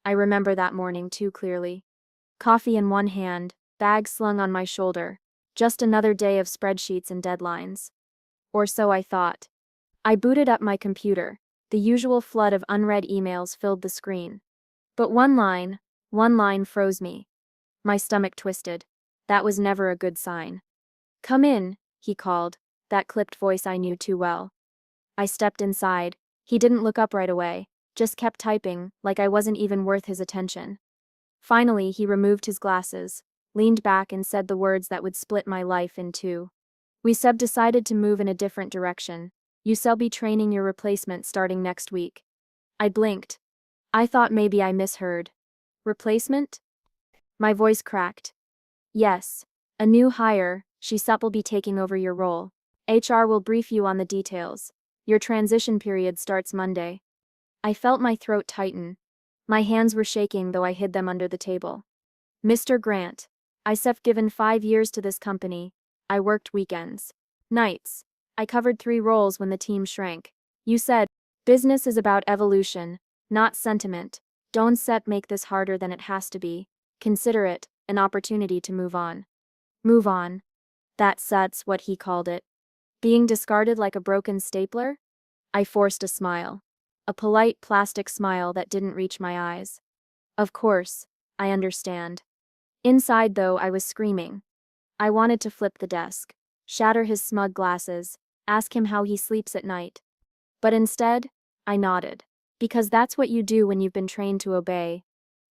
I remember that morning too clearly. Coffee in one hand, bag slung on my shoulder. Just another day of spreadsheets and deadlines. Or so I thought. I booted up my computer. The usual flood of unread emails filled the screen. But one line froze me. My stomach twisted. That was never a good sign. "Come in," he called, that clipped voice I knew too well. I stepped inside. He didn't look up right away, just kept typing, like I wasn't even worth his attention. Finally, he removed his glasses, leaned back and said the words that would split my life in two. "We sub decided to move in a different direction. You shall be training your replacement starting next week." I blinked. I thought maybe I misheard. Replacement? My voice cracked. "Yes. A new hire, she will be taking over your role. HR will brief you on the details. Your transition period starts Monday." I felt my throat tighten. My hands were shaking though I hid them under the table. "Mr. Grant, I've given 5 years to this company. I worked weekends. Nights. I covered 3 roles when the team shrank. You said, business is about evolution, not sentiment. Don't make this harder than it has to be. Consider it an opportunity to move on." Move on. That's what he called it. Being discarded like a broken stapler? I forced a smile. A polite plastic smile that didn't reach my eyes. Of course, I understand. Inside though, I was screaming. I wanted to flip the desk, shatter his smug glasses, ask him how he sleeps at night. But instead, I nodded. Because that's what you do when you've been trained to obey.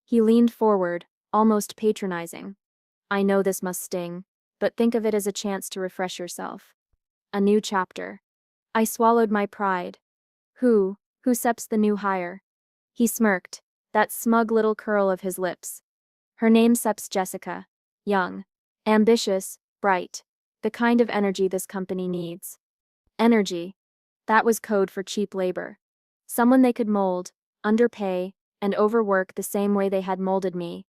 He leaned forward, almost patronizing. "I know this must sting, but think of it as a chance to refresh yourself. A new chapter." I swallowed my pride. Who seps the new hire?" He smirked, that smug little curl of his lips. "Her name seps Jessica. Young. Ambitious, bright. The kind of energy this company needs." Energy. That was code for cheap labor. Someone they could mold, underpay, and overwork the same way they had molded me.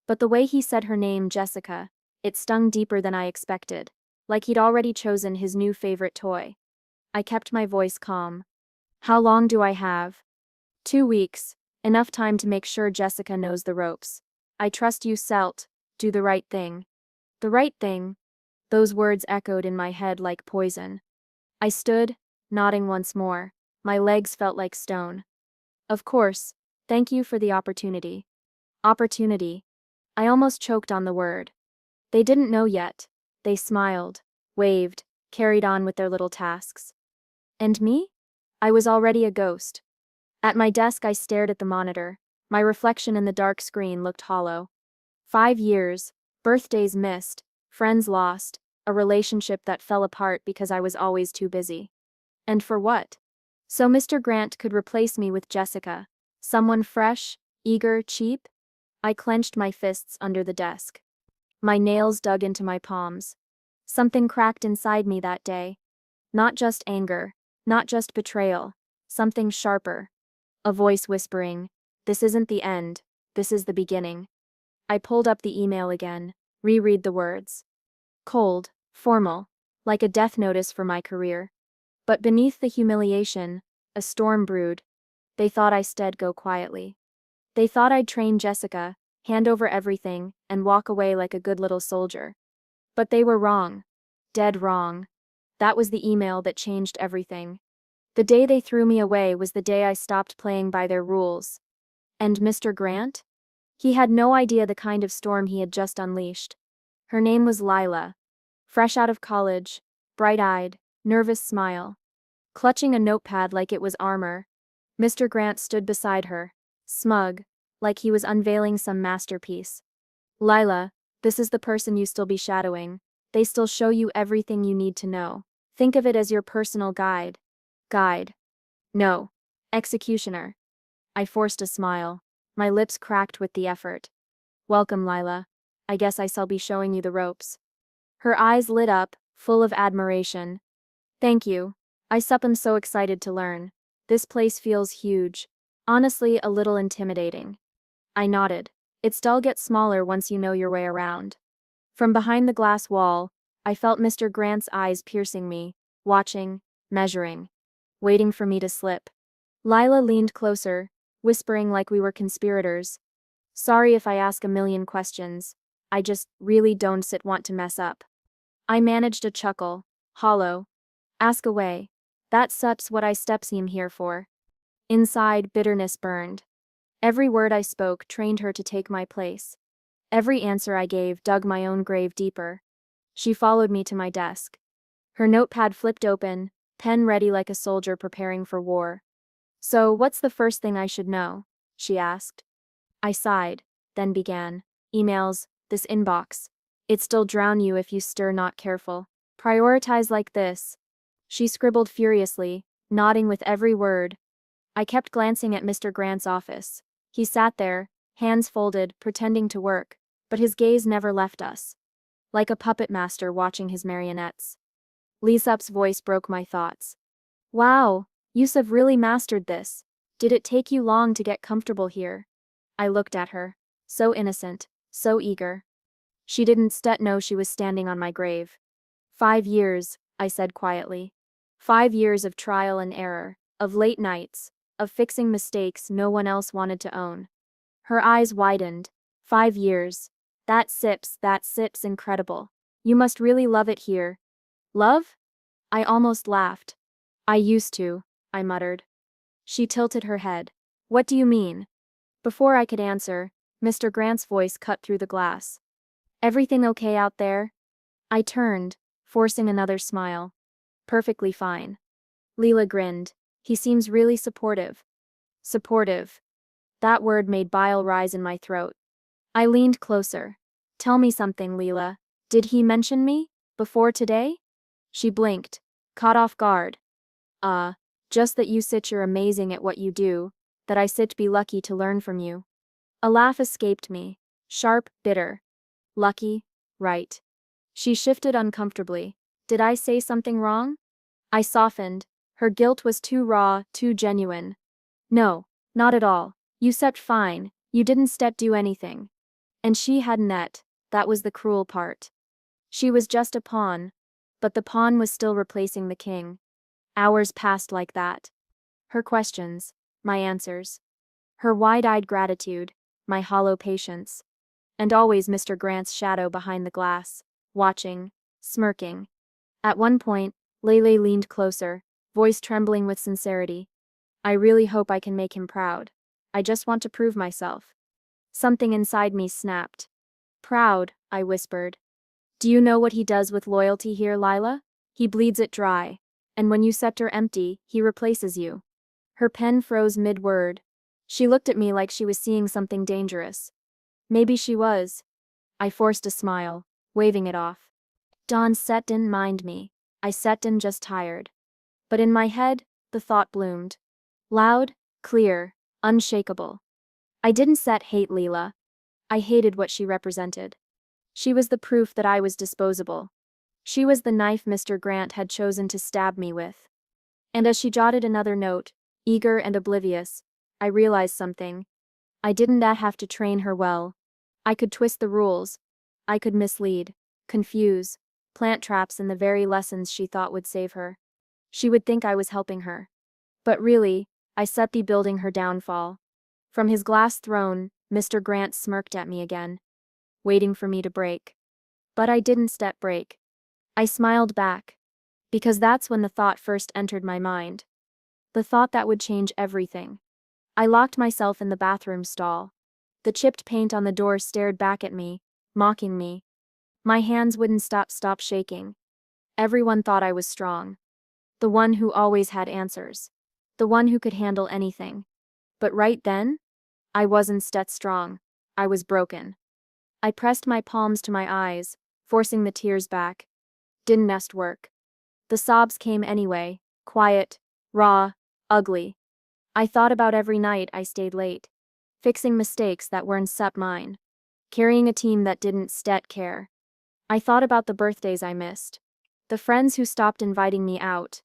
But the way he said her name, Jessica, it stung deeper than I expected, like he'd already chosen his new favorite toy. I kept my voice calm. "How long do I have?" 2 weeks. Enough time to make sure Jessica knows the ropes. "I trust you, Selt. Do the right thing." The right thing? Those words echoed in my head like poison. I stood, nodding once more. My legs felt like stone. "Of course. Thank you for the opportunity." Opportunity. I almost choked on the word. They didn't know yet. They smiled, waved, carried on with their little tasks. And me? I was already a ghost. At my desk I stared at the monitor. My reflection in the dark screen looked hollow. 5 years, birthdays missed, friends lost, a relationship that fell apart because I was always too busy. And for what? So Mr. Grant could replace me with Jessica. Someone fresh, eager, cheap? I clenched my fists under the desk. My nails dug into my palms. Something cracked inside me that day. Not just anger, not just betrayal, something sharper. A voice whispering, "This isn't the end, this is the beginning." I pulled up the email again, reread the words. Cold, formal, like a death notice for my career. But beneath the humiliation, a storm brewed. They thought I'd go quietly. They thought I'd train Jessica, hand over everything, and walk away like a good little soldier. But they were wrong. Dead wrong. That was the email that changed everything. The day they threw me away was the day I stopped playing by their rules. And Mr. Grant? He had no idea the kind of storm he had just unleashed. Her name was Lila. Fresh out of college, bright-eyed, nervous smile. Clutching a notepad like it was armor. Mr. Grant stood beside her, smug, like he was unveiling some masterpiece. "Lila, this is the person you still be shadowing. They still show you everything you need to know. Think of it as your personal guide." Guide. No. Executioner. I forced a smile. My lips cracked with the effort. "Welcome, Lila. I guess I shall be showing you the ropes." Her eyes lit up, full of admiration. "Thank you. I'm so excited to learn. This place feels huge. Honestly, a little intimidating." I nodded. It's dull gets smaller once you know your way around. From behind the glass wall, I felt Mr. Grant's eyes piercing me, watching, measuring, waiting for me to slip. Lila leaned closer, whispering like we were conspirators. Sorry if I ask a million questions. I just really don't want to mess up. I managed a chuckle. Hollow. Ask away. That's what I seem here for. Inside, bitterness burned. Every word I spoke trained her to take my place. Every answer I gave dug my own grave deeper. She followed me to my desk. Her notepad flipped open, pen ready like a soldier preparing for war. So, what's the first thing I should know? She asked. I sighed, then began. Emails, this inbox. It still drown you if you stir not careful. Prioritize like this. She scribbled furiously, nodding with every word. I kept glancing at Mr. Grant's office. He sat there, hands folded, pretending to work, but his gaze never left us. Like a puppet master watching his marionettes. Lisup's voice broke my thoughts. Wow, Yusuf really mastered this. Did it take you long to get comfortable here? I looked at her. So innocent, so eager. She didn't know she was standing on my grave. 5 years, I said quietly. 5 years of trial and error, of late nights, of fixing mistakes no one else wanted to own. Her eyes widened. 5 years. That's incredible. You must really love it here. Love? I almost laughed. I used to, I muttered. She tilted her head. What do you mean? Before I could answer, Mr. Grant's voice cut through the glass. Everything okay out there? I turned, forcing another smile. Perfectly fine. Leela grinned. He seems really supportive. Supportive. That word made bile rise in my throat. I leaned closer. Tell me something, Leela. Did he mention me? Before today? She blinked, caught off guard. Just that you're amazing at what you do, that I be lucky to learn from you. A laugh escaped me. Sharp, bitter. Lucky, right. She shifted uncomfortably. Did I say something wrong? I softened. Her guilt was too raw, too genuine. No, not at all. You fine. You didn't do anything. And she hadn't. That was the cruel part. She was just a pawn. But the pawn was still replacing the king. Hours passed like that. Her questions, my answers. Her wide-eyed gratitude, my hollow patience. And always Mr. Grant's shadow behind the glass, watching, smirking. At one point, Lele leaned closer, voice trembling with sincerity. I really hope I can make him proud. I just want to prove myself. Something inside me snapped. Proud, I whispered. Do you know what he does with loyalty here, Lila? He bleeds it dry. And when you set her empty, he replaces you. Her pen froze mid-word. She looked at me like she was seeing something dangerous. Maybe she was. I forced a smile, waving it off. Dawn didn't mind me. I just tired. But in my head, the thought bloomed. Loud, clear, unshakable. I didn't hate Leela. I hated what she represented. She was the proof that I was disposable. She was the knife Mr. Grant had chosen to stab me with. And as she jotted another note, eager and oblivious, I realized something. I didn't have to train her well. I could twist the rules. I could mislead, confuse, plant traps in the very lessons she thought would save her. She would think I was helping her. But really, I be building her downfall. From his glass throne, Mr. Grant smirked at me again, waiting for me to break. But I didn't break. I smiled back. Because that's when the thought first entered my mind. The thought that would change everything. I locked myself in the bathroom stall. The chipped paint on the door stared back at me, mocking me. My hands wouldn't stop shaking. Everyone thought I was strong. The one who always had answers. The one who could handle anything. But right then, I wasn't strong. I was broken. I pressed my palms to my eyes, forcing the tears back. Didn't work. The sobs came anyway, quiet, raw, ugly. I thought about every night I stayed late. Fixing mistakes that weren't mine. Carrying a team that didn't care. I thought about the birthdays I missed. The friends who stopped inviting me out.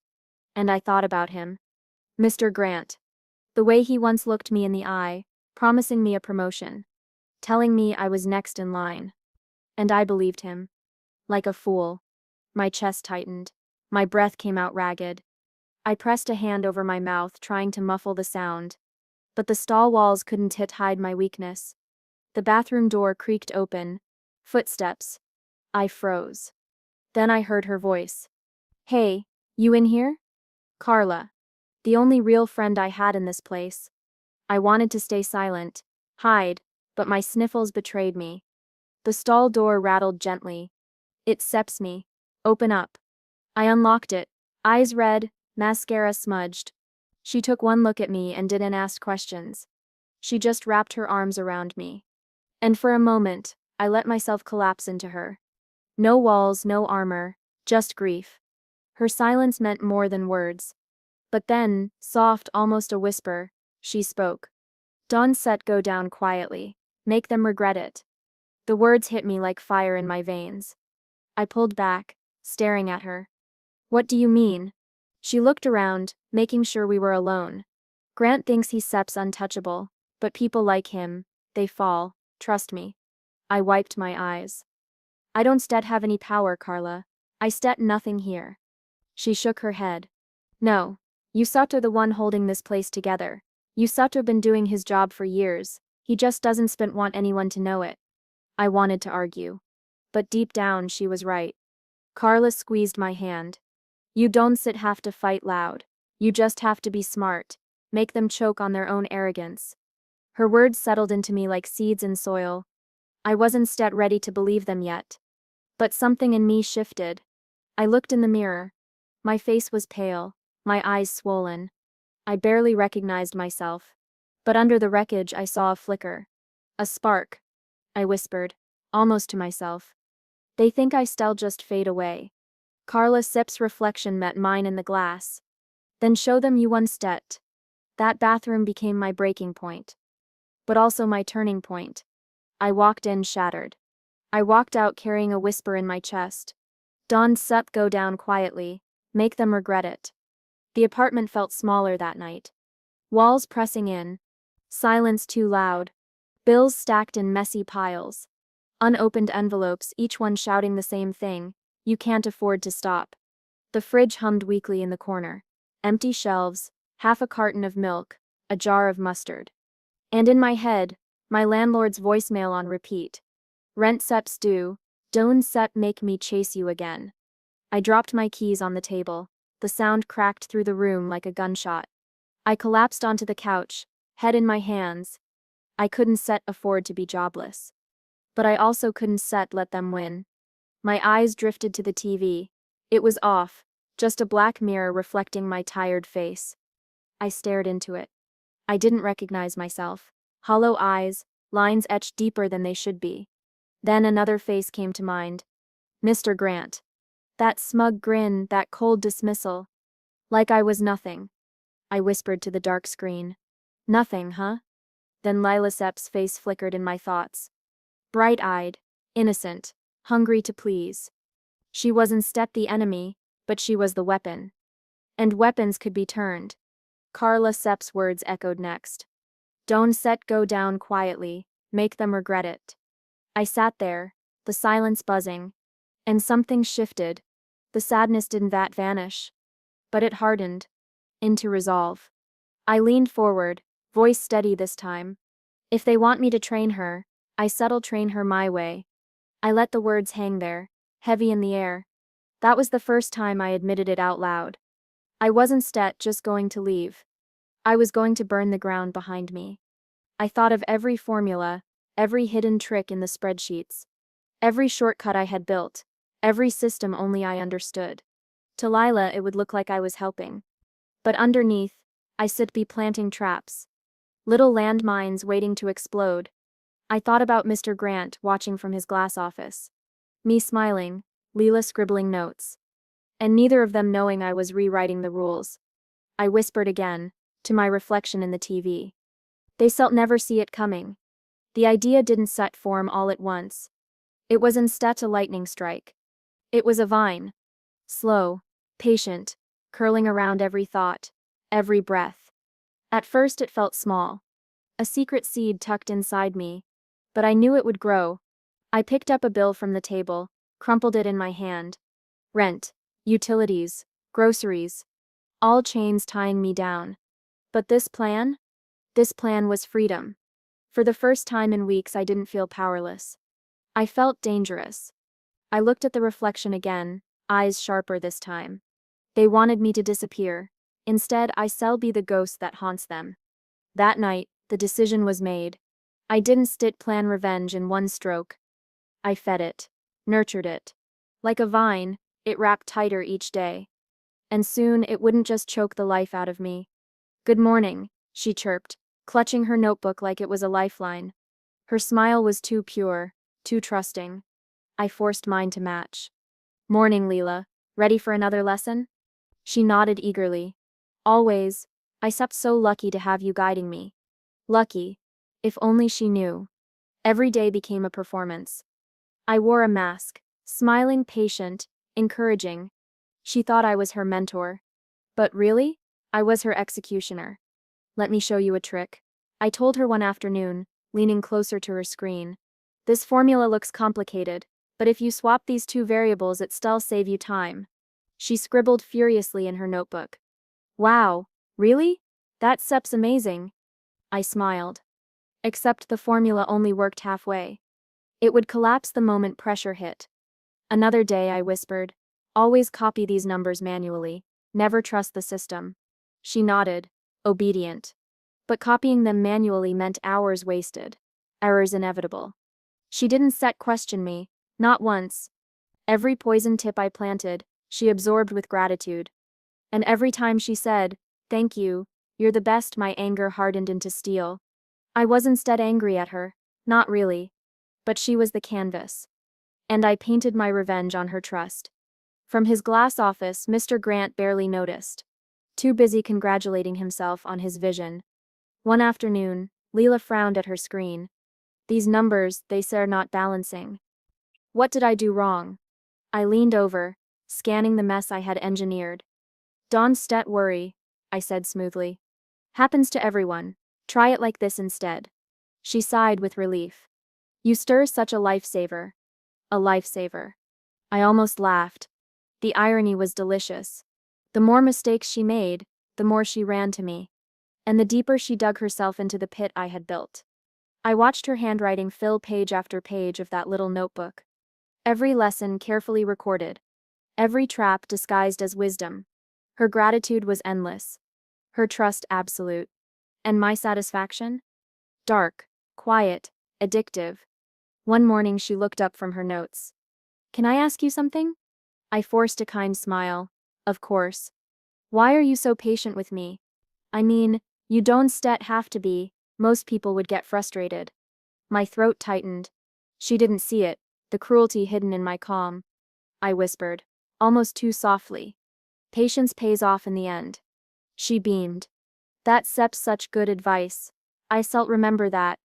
And I thought about him. Mr. Grant. The way he once looked me in the eye, promising me a promotion. Telling me I was next in line. And I believed him. Like a fool. My chest tightened. My breath came out ragged. I pressed a hand over my mouth, trying to muffle the sound. But the stall walls couldn't hide my weakness. The bathroom door creaked open. Footsteps. I froze. Then I heard her voice. Hey, you in here? Carla. The only real friend I had in this place. I wanted to stay silent, hide, but my sniffles betrayed me. The stall door rattled gently. It seps me. Open up. I unlocked it, eyes red, mascara smudged. She took one look at me and didn't ask questions. She just wrapped her arms around me. And for a moment, I let myself collapse into her. No walls, no armor, just grief. Her silence meant more than words. But then, soft, almost a whisper, she spoke. Don't set go down quietly. Make them regret it. The words hit me like fire in my veins. I pulled back, staring at her. What do you mean? She looked around, making sure we were alone. Grant thinks he's Sep's untouchable, but people like him, they fall, trust me. I wiped my eyes. I don't stet have any power, Carla. I stet nothing here. She shook her head. No. Yusato the one holding this place together. Yusato been doing his job for years. He just doesn't spent want anyone to know it. I wanted to argue. But deep down she was right. Carla squeezed my hand. You don't have to fight loud. You just have to be smart. Make them choke on their own arrogance. Her words settled into me like seeds in soil. I wasn't stet ready to believe them yet. But something in me shifted. I looked in the mirror. My face was pale, my eyes swollen. I barely recognized myself. But under the wreckage I saw a flicker. A spark. I whispered, almost to myself. They think I still just fade away. Carla Sip's reflection met mine in the glass. Then show them you one stet. That bathroom became my breaking point. But also my turning point. I walked in shattered. I walked out carrying a whisper in my chest. Don't sup go down quietly. Make them regret it. The apartment felt smaller that night. Walls pressing in. Silence too loud. Bills stacked in messy piles. Unopened envelopes, each one shouting the same thing. You can't afford to stop. The fridge hummed weakly in the corner. Empty shelves, half a carton of milk, a jar of mustard. And in my head, my landlord's voicemail on repeat. Rent Sep's due. Don't Sep make me chase you again. I dropped my keys on the table. The sound cracked through the room like a gunshot. I collapsed onto the couch, head in my hands. I couldn't afford to be jobless. But I also couldn't let them win. My eyes drifted to the TV. It was off, just a black mirror reflecting my tired face. I stared into it. I didn't recognize myself. Hollow eyes, lines etched deeper than they should be. Then another face came to mind. Mr. Grant. That smug grin, that cold dismissal. Like I was nothing. I whispered to the dark screen. Nothing, huh? Then Lila Sep's face flickered in my thoughts. Bright-eyed, innocent, hungry to please. She was instead the enemy, but she was the weapon. And weapons could be turned. Carla Sep's words echoed next. Don't go down quietly, make them regret it. I sat there, the silence buzzing. And something shifted. The sadness didn't vanish. But it hardened. Into resolve. I leaned forward, voice steady this time. If they want me to train her, I train her my way. I let the words hang there, heavy in the air. That was the first time I admitted it out loud. I wasn't just going to leave. I was going to burn the ground behind me. I thought of every formula, every hidden trick in the spreadsheets. Every shortcut I had built, every system only I understood. To Lila it would look like I was helping. But underneath, I be planting traps. Little landmines waiting to explode. I thought about Mr. Grant watching from his glass office. Me smiling, Leela scribbling notes. And neither of them knowing I was rewriting the rules. I whispered again, to my reflection in the TV. They never see it coming. The idea didn't form all at once. It was instead a lightning strike. It was a vine. Slow, patient, curling around every thought, every breath. At first it felt small. A secret seed tucked inside me. But I knew it would grow. I picked up a bill from the table, crumpled it in my hand. Rent, utilities, groceries. All chains tying me down. But this plan? This plan was freedom. For the first time in weeks, I didn't feel powerless. I felt dangerous. I looked at the reflection again, eyes sharper this time. They wanted me to disappear. Instead, I shall be the ghost that haunts them. That night, the decision was made. I didn't plan revenge in one stroke. I fed it, nurtured it. Like a vine, it wrapped tighter each day. And soon it wouldn't just choke the life out of me. "Good morning," she chirped, clutching her notebook like it was a lifeline. Her smile was too pure, too trusting. I forced mine to match. "Morning, Leela. Ready for another lesson?" She nodded eagerly. "Always. I slept so lucky to have you guiding me." Lucky. If only she knew. Every day became a performance. I wore a mask, smiling, patient, encouraging. She thought I was her mentor. But really, I was her executioner. "Let me show you a trick," I told her one afternoon, leaning closer to her screen. "This formula looks complicated, but if you swap these two variables, it still save you time." She scribbled furiously in her notebook. "Wow, really? That step's amazing." I smiled. Except the formula only worked halfway. It would collapse the moment pressure hit. "Another day," I whispered. "Always copy these numbers manually. Never trust the system." She nodded, obedient. But copying them manually meant hours wasted. Errors inevitable. She didn't question me, not once. Every poison tip I planted, she absorbed with gratitude. And every time she said, "Thank you, you're the best," my anger hardened into steel. I was instead angry at her. Not really. But she was the canvas. And I painted my revenge on her trust. From his glass office, Mr. Grant barely noticed. Too busy congratulating himself on his vision. One afternoon, Leela frowned at her screen. "These numbers, they say, are not balancing." What did I do wrong? I leaned over, scanning the mess I had engineered. "Don't worry," I said smoothly. "Happens to everyone. Try it like this instead." She sighed with relief. "You stir such a lifesaver." A lifesaver. I almost laughed. The irony was delicious. The more mistakes she made, the more she ran to me. And the deeper she dug herself into the pit I had built. I watched her handwriting fill page after page of that little notebook. Every lesson carefully recorded. Every trap disguised as wisdom. Her gratitude was endless. Her trust absolute. And my satisfaction? Dark, quiet, addictive. One morning she looked up from her notes. "Can I ask you something?" I forced a kind smile. "Of course." "Why are you so patient with me? I mean, you don't have to be. Most people would get frustrated." My throat tightened. She didn't see it, the cruelty hidden in my calm. I whispered, almost too softly. "Patience pays off in the end." She beamed. "That's such good advice. I shall remember that."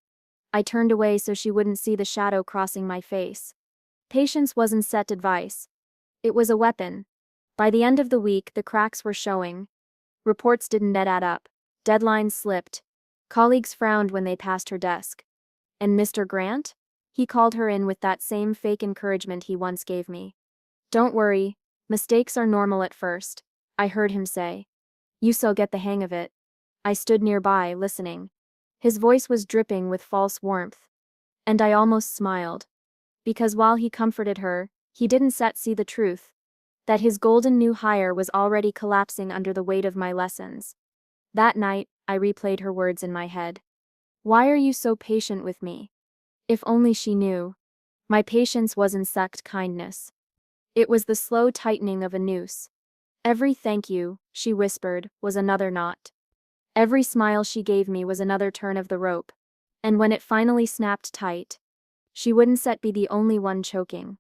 I turned away so she wouldn't see the shadow crossing my face. Patience wasn't advice. It was a weapon. By the end of the week, the cracks were showing. Reports didn't add up. Deadlines slipped. Colleagues frowned when they passed her desk. And Mr. Grant? He called her in with that same fake encouragement he once gave me. "Don't worry. Mistakes are normal at first," I heard him say. "You shall get the hang of it." I stood nearby, listening. His voice was dripping with false warmth. And I almost smiled. Because while he comforted her, he didn't see the truth. That his golden new hire was already collapsing under the weight of my lessons. That night, I replayed her words in my head. "Why are you so patient with me?" If only she knew. My patience wasn't kindness. It was the slow tightening of a noose. Every "thank you," she whispered, was another knot. Every smile she gave me was another turn of the rope. And when it finally snapped tight, she wouldn't be the only one choking.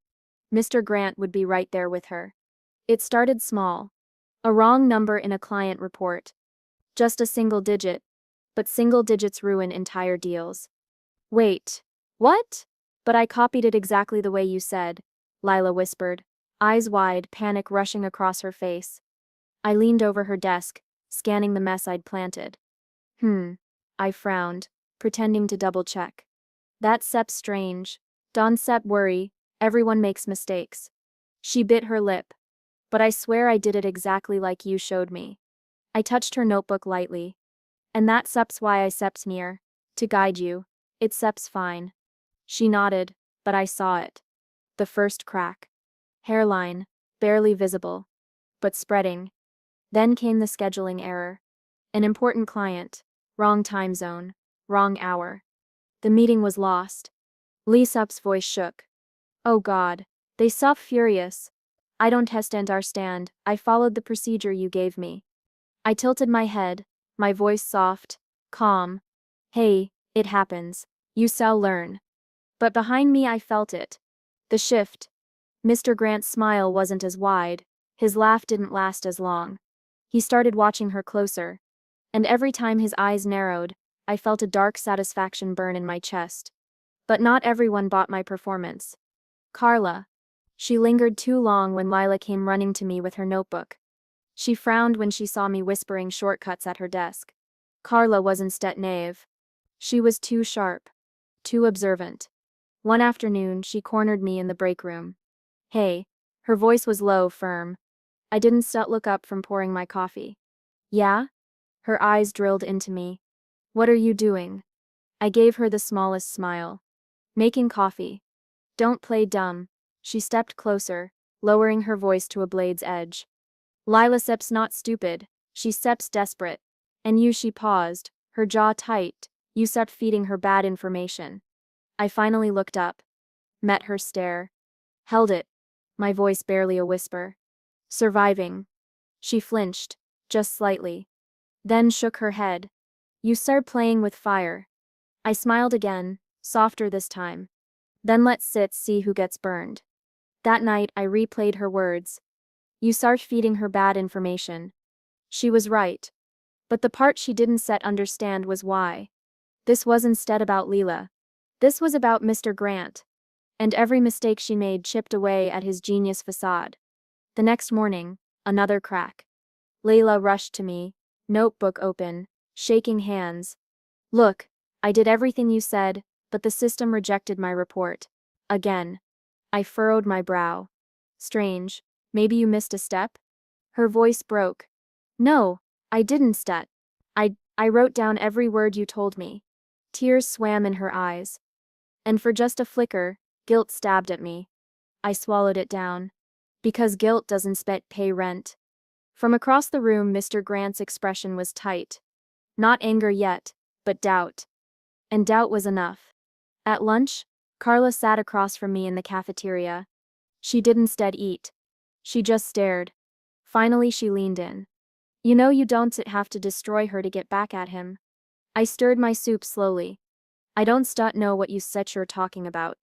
Mr. Grant would be right there with her. It started small. A wrong number in a client report. Just a single digit. But single digits ruin entire deals. "Wait. What?" "But I copied it exactly the way you said," Lila whispered, eyes wide, panic rushing across her face. I leaned over her desk, scanning the mess I'd planted. I frowned, pretending to double-check. "That's strange. Don't worry, everyone makes mistakes." She bit her lip. "But I swear I did it exactly like you showed me." I touched her notebook lightly. "And that's why I near. To guide you. It seps fine. She nodded, but I saw it. The first crack. Hairline, barely visible, but spreading. Then came the scheduling error. An important client. Wrong time zone. Wrong hour. The meeting was lost. Lee Sup's voice shook. Oh God. They sup furious. I don't understand. I followed the procedure you gave me. I tilted my head, my voice soft, calm. Hey, it happens. You shall learn. But behind me I felt it. The shift. Mr. Grant's smile wasn't as wide. His laugh didn't last as long. He started watching her closer. And every time his eyes narrowed, I felt a dark satisfaction burn in my chest. But not everyone bought my performance. Carla. She lingered too long when Lila came running to me with her notebook. She frowned when she saw me whispering shortcuts at her desk. Carla wasn't instead naive. She was too sharp. Too observant. One afternoon, she cornered me in the break room. Hey. Her voice was low, firm. I didn't look up from pouring my coffee. Yeah? Her eyes drilled into me. What are you doing? I gave her the smallest smile. Making coffee. Don't play dumb. She stepped closer, lowering her voice to a blade's edge. Lila Sep's not stupid. She Sep's desperate. And you, she paused, her jaw tight. You Sep feeding her bad information. I finally looked up. Met her stare. Held it. My voice barely a whisper. Surviving. She flinched, just slightly. Then shook her head. You start playing with fire. I smiled again, softer this time. Then let's see who gets burned. That night I replayed her words. You start feeding her bad information. She was right. But the part she didn't understand was why. This was instead about Leela. This was about Mr. Grant. And every mistake she made chipped away at his genius facade. The next morning, another crack. Layla rushed to me, notebook open, shaking hands. Look, I did everything you said, but the system rejected my report. Again. I furrowed my brow. Strange, maybe you missed a step? Her voice broke. No, I didn't step. I wrote down every word you told me. Tears swam in her eyes. And for just a flicker, guilt stabbed at me. I swallowed it down. Because guilt doesn't pay rent. From across the room, Mr. Grant's expression was tight. Not anger yet, but doubt. And doubt was enough. At lunch, Carla sat across from me in the cafeteria. She didn't eat. She just stared. Finally she leaned in. You know you don't have to destroy her to get back at him. I stirred my soup slowly. I don't know what you're talking about.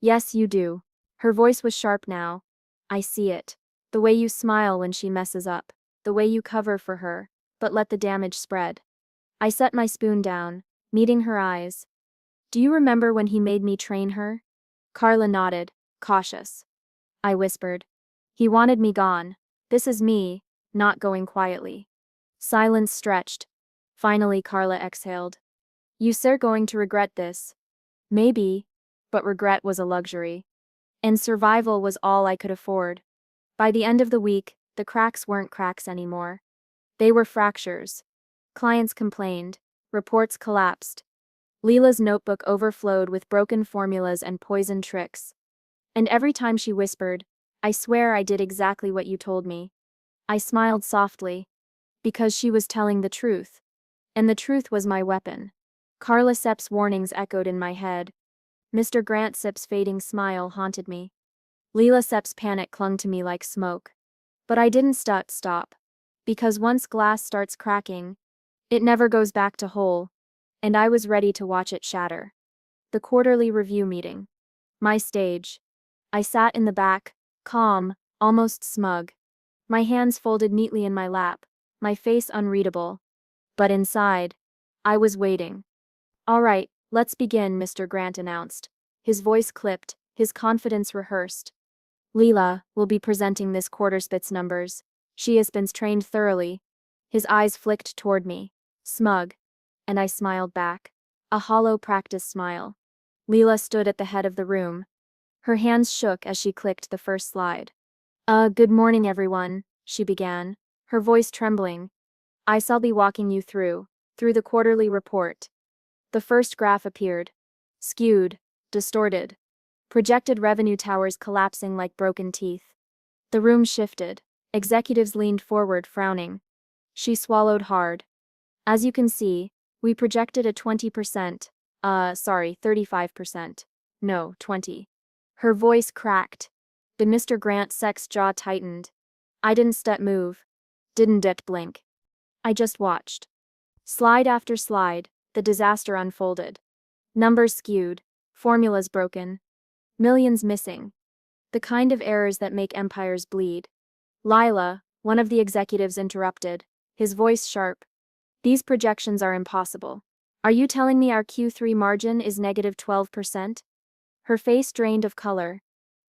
Yes you do. Her voice was sharp now. I see it. The way you smile when she messes up. The way you cover for her, but let the damage spread. I set my spoon down, meeting her eyes. Do you remember when he made me train her? Carla nodded, cautious. I whispered. He wanted me gone. This is me, not going quietly. Silence stretched. Finally Carla exhaled. You're going to regret this. Maybe, but regret was a luxury. And survival was all I could afford. By the end of the week, the cracks weren't cracks anymore. They were fractures. Clients complained. Reports collapsed. Leela's notebook overflowed with broken formulas and poisoned tricks. And every time she whispered, I swear I did exactly what you told me. I smiled softly. Because she was telling the truth. And the truth was my weapon. Carla Sep's warnings echoed in my head. Mr. Grant Sep's fading smile haunted me. Leela Sep's panic clung to me like smoke. But I didn't stop. Because once glass starts cracking, it never goes back to whole. And I was ready to watch it shatter. The quarterly review meeting. My stage. I sat in the back, calm, almost smug. My hands folded neatly in my lap, my face unreadable. But inside, I was waiting. All right, let's begin, Mr. Grant announced. His voice clipped, his confidence rehearsed. Leela will be presenting this quarter's numbers. She has been trained thoroughly. His eyes flicked toward me, smug. And I smiled back. A hollow practice smile. Leela stood at the head of the room. Her hands shook as she clicked the first slide. Good morning everyone, she began, her voice trembling. I'll be walking you through the quarterly report. The first graph appeared. skewed, distorted. Projected revenue towers collapsing like broken teeth. The room shifted. Executives leaned forward, frowning. She swallowed hard. As you can see, we projected a 20%. 35%. No, 20. Her voice cracked. The Mr. Grant Sex jaw tightened. I didn't step move. Didn't blink. I just watched. Slide after slide, the disaster unfolded. Numbers skewed. Formulas broken. Millions missing. The kind of errors that make empires bleed. Lila, one of the executives, interrupted, his voice sharp. These projections are impossible. Are you telling me our Q3 margin is negative 12%? Her face drained of color.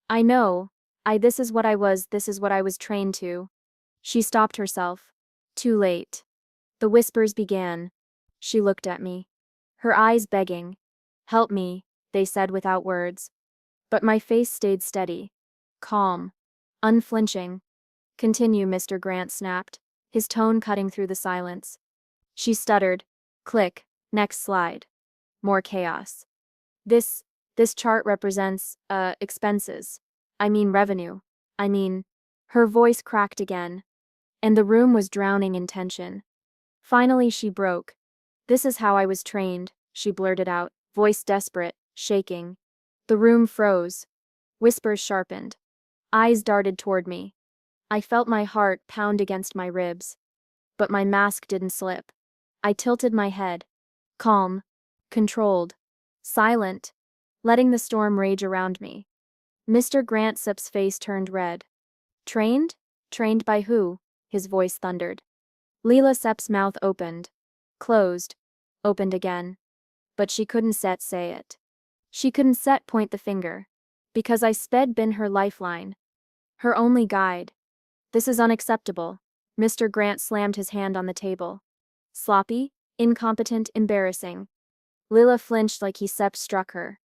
I know. This is what I was trained to. She stopped herself. Too late. The whispers began. She looked at me. Her eyes begging. Help me, they said without words. But my face stayed steady. Calm. Unflinching. Continue, Mr. Grant snapped, his tone cutting through the silence. She stuttered. Click. Next slide. More chaos. This chart represents, expenses. I mean revenue. Her voice cracked again. And the room was drowning in tension. Finally she broke. This is how I was trained, she blurted out, voice desperate, shaking. The room froze. Whispers sharpened. Eyes darted toward me. I felt my heart pound against my ribs. But my mask didn't slip. I tilted my head. Calm. Controlled. Silent. Letting the storm rage around me. Mr. Grant Sip's face turned red. Trained? Trained by who? His voice thundered. Leela Sepp's mouth opened. Closed. Opened again. But she couldn't say it. She couldn't point the finger. Because I sped been her lifeline. Her only guide. This is unacceptable. Mr. Grant slammed his hand on the table. Sloppy, incompetent, embarrassing. Lila flinched like Sepp struck her.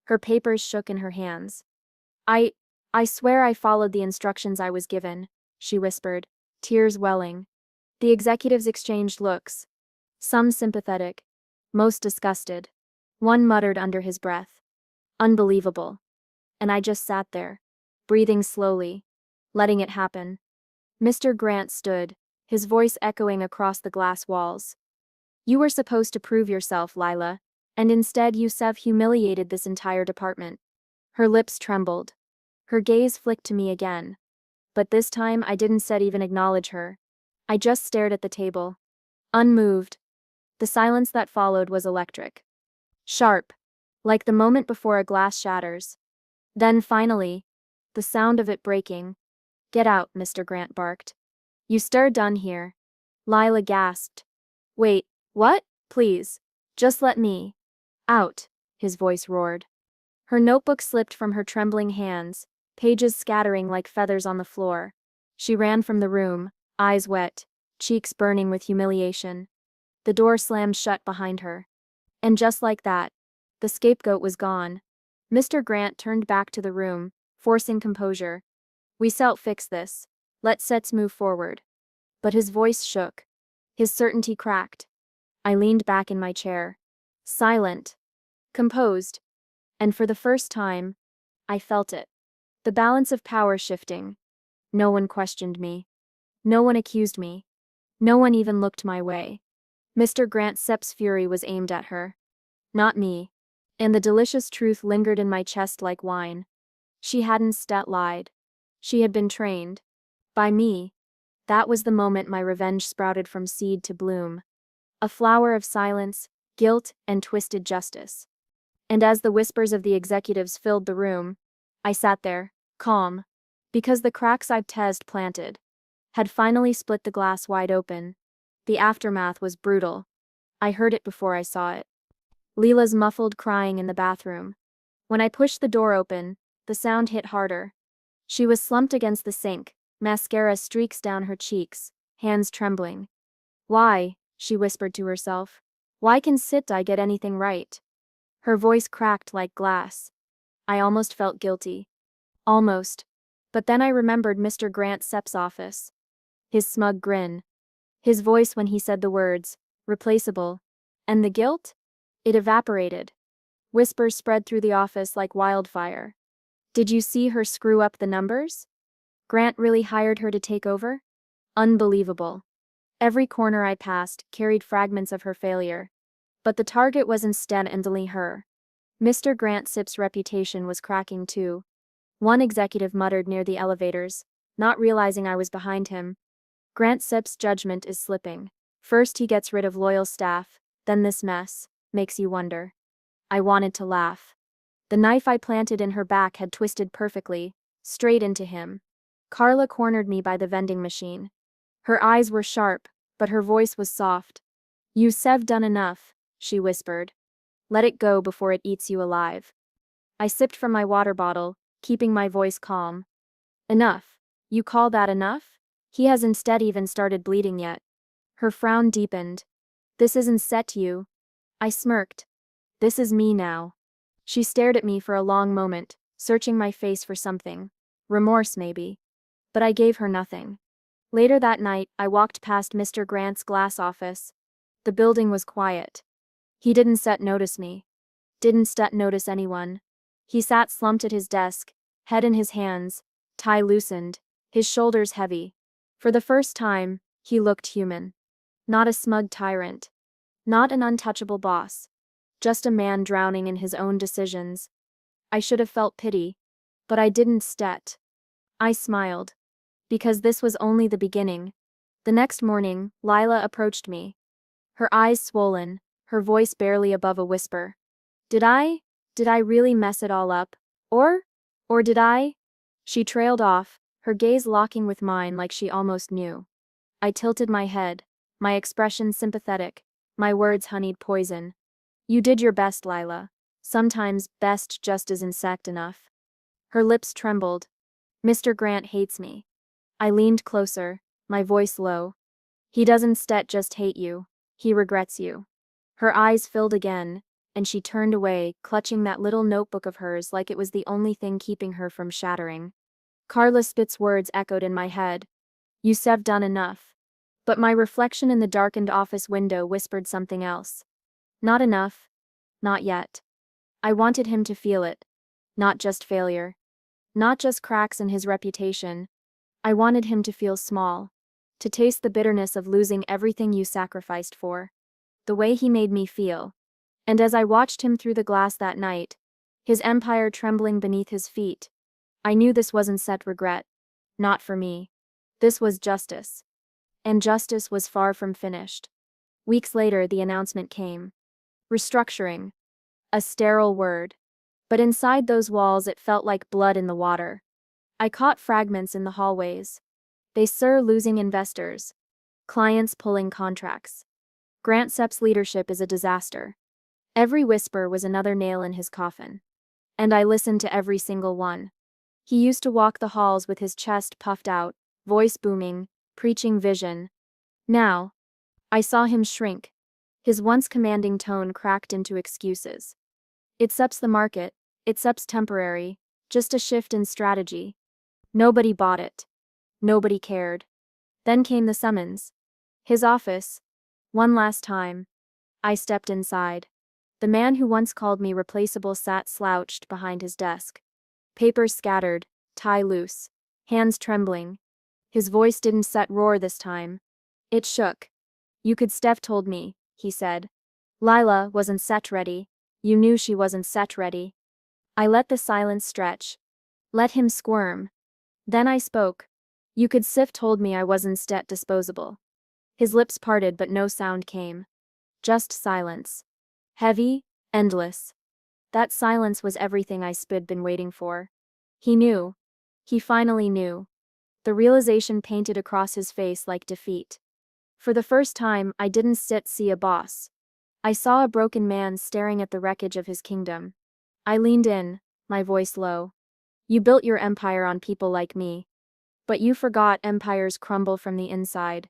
Her papers shook in her hands. I swear I followed the instructions I was given, she whispered, tears welling. The executives exchanged looks. Some sympathetic. Most disgusted. One muttered under his breath. Unbelievable. And I just sat there, breathing slowly, letting it happen. Mr. Grant stood, his voice echoing across the glass walls. You were supposed to prove yourself, Lila, and instead you humiliated this entire department. Her lips trembled. Her gaze flicked to me again. But this time I didn't even acknowledge her. I just stared at the table. Unmoved. The silence that followed was electric. Sharp. Like the moment before a glass shatters. Then finally, the sound of it breaking. Get out, Mr. Grant barked. You're done here. Lila gasped. Wait, what? Please. Just let me. Out, his voice roared. Her notebook slipped from her trembling hands, pages scattering like feathers on the floor. She ran from the room, eyes wet, cheeks burning with humiliation. The door slammed shut behind her. And just like that, the scapegoat was gone. Mr. Grant turned back to the room, forcing composure. We'll fix this. Let's move forward. But his voice shook. His certainty cracked. I leaned back in my chair. Silent. Composed. And for the first time, I felt it. The balance of power shifting. No one questioned me. No one accused me. No one even looked my way. Mr. Grant Sepp's fury was aimed at her. Not me. And the delicious truth lingered in my chest like wine. She hadn't lied. She had been trained. By me. That was the moment my revenge sprouted from seed to bloom. A flower of silence, guilt, and twisted justice. And as the whispers of the executives filled the room, I sat there, calm. Because the cracks I'd planted had finally split the glass wide open. The aftermath was brutal. I heard it before I saw it. Leela's muffled crying in the bathroom. When I pushed the door open, the sound hit harder. She was slumped against the sink, mascara streaks down her cheeks, hands trembling. Why, she whispered to herself. Why can I get anything right? Her voice cracked like glass. I almost felt guilty. Almost. But then I remembered Mr. Grant Sepp's office. His smug grin. His voice when he said the words, replaceable. And the guilt? It evaporated. Whispers spread through the office like wildfire. Did you see her screw up the numbers? Grant really hired her to take over? Unbelievable. Every corner I passed carried fragments of her failure. But the target was instead endily her. Mr. Grant Sipp's reputation was cracking too. One executive muttered near the elevators, not realizing I was behind him. Grant Sipp's judgment is slipping. First he gets rid of loyal staff, then this mess, makes you wonder. I wanted to laugh. The knife I planted in her back had twisted perfectly, straight into him. Carla cornered me by the vending machine. Her eyes were sharp, but her voice was soft. You've done enough, she whispered. Let it go before it eats you alive. I sipped from my water bottle, keeping my voice calm. Enough. You call that enough? He has instead even started bleeding yet. Her frown deepened. This isn't set you. I smirked. This is me now. She stared at me for a long moment, searching my face for something. Remorse maybe. But I gave her nothing. Later that night, I walked past Mr. Grant's glass office. The building was quiet. He didn't notice me. Didn't notice anyone. He sat slumped at his desk, head in his hands, tie loosened, his shoulders heavy. For the first time, he looked human. Not a smug tyrant. Not an untouchable boss. Just a man drowning in his own decisions. I should have felt pity. But I didn't. I smiled. Because this was only the beginning. The next morning, Lila approached me. Her eyes swollen, her voice barely above a whisper. Did I really mess it all up? Or did I? She trailed off, her gaze locking with mine like she almost knew. I tilted my head, my expression sympathetic, my words honeyed poison. You did your best, Lila. Sometimes best just isn't enough. Her lips trembled. Mr. Grant hates me. I leaned closer, my voice low. He doesn't just hate you. He regrets you. Her eyes filled again, and she turned away, clutching that little notebook of hers like it was the only thing keeping her from shattering. Carla Spitz's words echoed in my head. You've done enough. But my reflection in the darkened office window whispered something else. Not enough. Not yet. I wanted him to feel it. Not just failure. Not just cracks in his reputation. I wanted him to feel small. To taste the bitterness of losing everything you sacrificed for. The way he made me feel. And as I watched him through the glass that night, his empire trembling beneath his feet, I knew this wasn't regret. Not for me. This was justice. And justice was far from finished. Weeks later, the announcement came. Restructuring. A sterile word. But inside those walls it felt like blood in the water. I caught fragments in the hallways. They losing investors. Clients pulling contracts. Grant Sepp's leadership is a disaster. Every whisper was another nail in his coffin. And I listened to every single one. He used to walk the halls with his chest puffed out, voice booming, preaching vision. Now, I saw him shrink. His once commanding tone cracked into excuses. It's the market, it's temporary, just a shift in strategy. Nobody bought it. Nobody cared. Then came the summons. His office. One last time. I stepped inside. The man who once called me replaceable sat slouched behind his desk. Papers scattered, tie loose, hands trembling. His voice didn't roar this time. It shook. You could told me, he said. Lila wasn't ready. You knew she wasn't ready. I let the silence stretch. Let him squirm. Then I spoke. You could told me I wasn't disposable. His lips parted but no sound came. Just silence. Heavy, endless. That silence was everything I'd been waiting for. He knew. He finally knew. The realization painted across his face like defeat. For the first time, I didn't see a boss. I saw a broken man staring at the wreckage of his kingdom. I leaned in, my voice low. You built your empire on people like me. But you forgot empires crumble from the inside.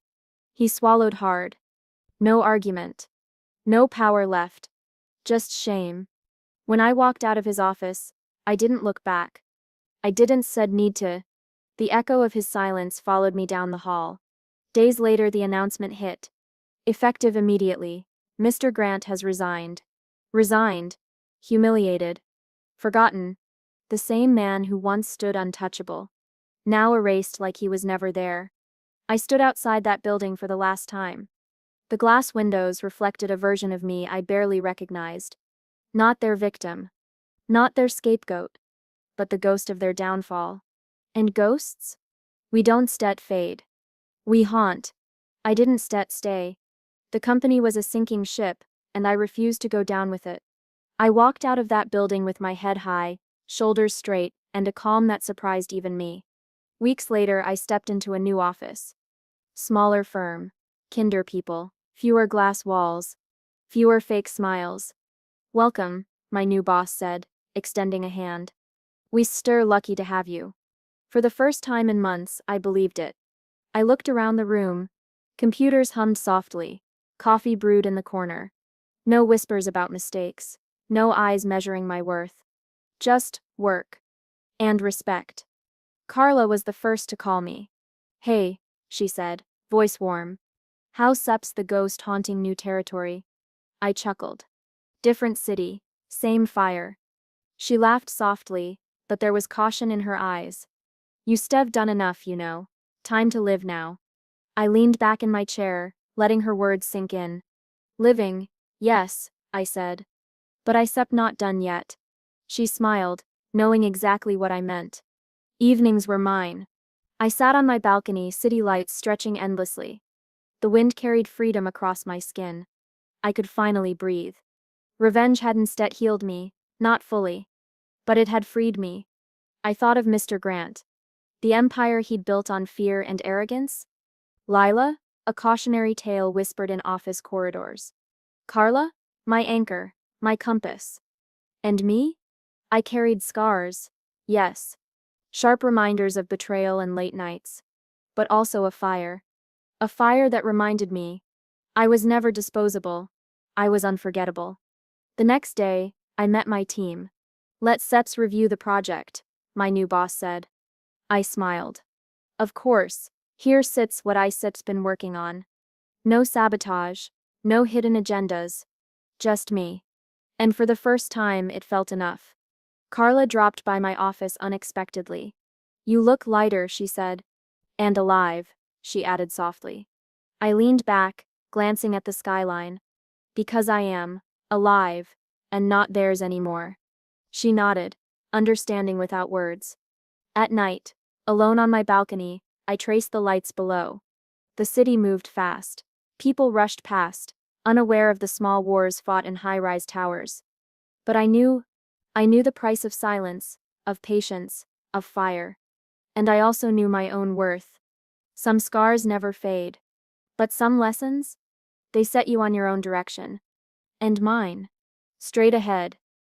He swallowed hard. No argument. No power left. Just shame. When I walked out of his office, I didn't look back. I didn't need to. The echo of his silence followed me down the hall. Days later the announcement hit. Effective immediately. Mr. Grant has resigned. Resigned. humiliated, forgotten. The same man who once stood untouchable, now erased like he was never there. I stood outside that building for the last time. The glass windows reflected a version of me I barely recognized. Not their victim, not their scapegoat, but the ghost of their downfall. And ghosts? We don't fade. We haunt. I didn't stay. The company was a sinking ship, and I refused to go down with it. I walked out of that building with my head high, shoulders straight, and a calm that surprised even me. Weeks later, I stepped into a new office. Smaller firm, kinder people, fewer glass walls, fewer fake smiles. Welcome, my new boss said, extending a hand. We're lucky to have you. For the first time in months, I believed it. I looked around the room. Computers hummed softly. Coffee brewed in the corner. No whispers about mistakes. No eyes measuring my worth. Just work. And respect. Carla was the first to call me. Hey, she said, voice warm. How sups the ghost haunting new territory? I chuckled. Different city, same fire. She laughed softly, but there was caution in her eyes. You've done enough, you know. Time to live now. I leaned back in my chair, letting her words sink in. Living, yes, I said. But I've not done yet. She smiled, knowing exactly what I meant. Evenings were mine. I sat on my balcony, city lights stretching endlessly. The wind carried freedom across my skin. I could finally breathe. Revenge had instead healed me, not fully. But it had freed me. I thought of Mr. Grant. The empire he'd built on fear and arrogance. Lila, a cautionary tale whispered in office corridors. Carla, my anchor, my compass. And me? I carried scars, yes. Sharp reminders of betrayal and late nights. But also a fire. A fire that reminded me. I was never disposable. I was unforgettable. The next day, I met my team. Let's review the project, my new boss said. I smiled. Of course, here sits what I've been working on. No sabotage, no hidden agendas. Just me. And for the first time, it felt enough. Carla dropped by my office unexpectedly. You look lighter, she said. And alive, she added softly. I leaned back, glancing at the skyline. Because I am alive, and not theirs anymore. She nodded, understanding without words. At night, alone on my balcony, I traced the lights below. The city moved fast. People rushed past, unaware of the small wars fought in high-rise towers. But I knew the price of silence, of patience, of fire. And I also knew my own worth. Some scars never fade. But some lessons? They set you on your own direction. And mine. Straight ahead,